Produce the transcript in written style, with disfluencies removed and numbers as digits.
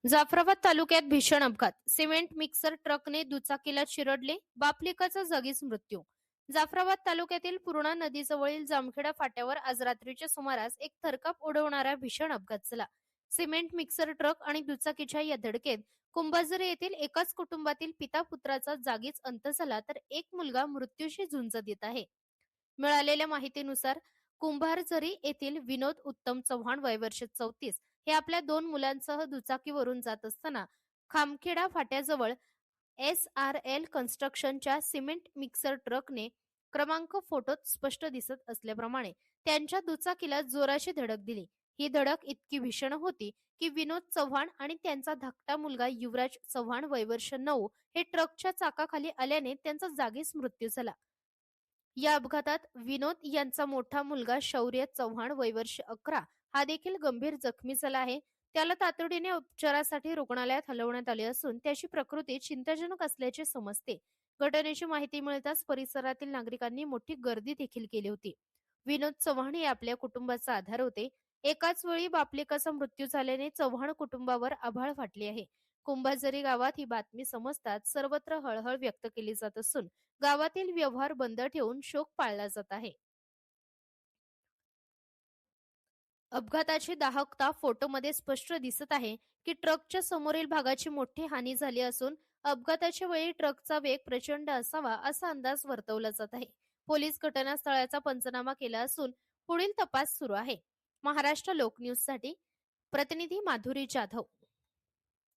जाफराबाद तालुक्यात भीषण अपघात. सिमेंट मिक्सर ट्रकने दुचाकीला चिरडले, बापलेकाचा जागीच मृत्यू. जाफराबाद तालुक्यातील पूर्णा नदीजवळील जामखेडा फाट्यावर आज रात्रीच्या सुमारास एक थरकाप उडवणारा भीषण अपघात झाला. सिमेंट मिक्सर ट्रक आणि दुचाकीच्या या धडकेत कुंभाझरी येथील एकाच कुटुंबातील पिता पुत्राचा जागीच अंत झाला, तर एक मुलगा मृत्यूशी झुंज देत आहे. मिळालेल्या माहितीनुसार कुंभारझरी येथील विनोद उत्तम चव्हाण वय वर्ष 34 हे आपल्या दोन मुलांसह दुचाकीवरून जात असताना खामखेडा फाट्याजवळ SRL कन्स्ट्रक्शनच्या सिमेंट मिक्सर ट्रकने क्रमांक फोटोत स्पष्ट दिसत असल्याप्रमाणे त्यांच्या दुचाकीला जोराची धडक दिली. ही धडक इतकी भीषण होती की विनोद चव्हाण आणि त्यांचा धाकटा मुलगा युवराज चव्हाण वय वर्ष 9 हे ट्रकच्या चाकाखाली आल्याने त्यांचा जागीच मृत्यू झाला. या अपघातात विनोद यांचा मोठा मुलगा शौर्य चव्हाण वय वर्ष 11 हा देखील गंभीर जखमी झाला आहे. त्याला तातडीने उपचारासाठी रुग्णालयात हलवण्यात आले असून त्याची प्रकृती चिंताजनक असल्याचे समजते. घटनेची माहिती मिळताच परिसरातील नागरिकांनी मोठी गर्दी देखील केली होती. विनोद चव्हाण हे आपल्या कुटुंबाचा आधार होते. एकाच वेळी बापलेकाचा मृत्यू झाल्याने चव्हाण कुटुंबावर आभाळ फाटले आहे. कुंभाझरी गावात ही बातमी समजताच सर्वत्र हळहळ व्यक्त केली जात असून गावातील व्यवहार बंद ठेवून शोक पाळला जात आहे. अपघाताची दाहकता फोटोमध्ये स्पष्ट दिसत आहे की ट्रकच्या समोरील भागाची मोठी हानी झाली असून अपघाताच्या वेळी ट्रकचा वेग प्रचंड असावा असा अंदाज वर्तवला जात आहे. पोलीस घटनास्थळाचा पंचनामा केला असून पुढील तपास सुरू आहे. महाराष्ट्र लोक न्यूज साठी प्रतिनिधी माधुरी जाधव.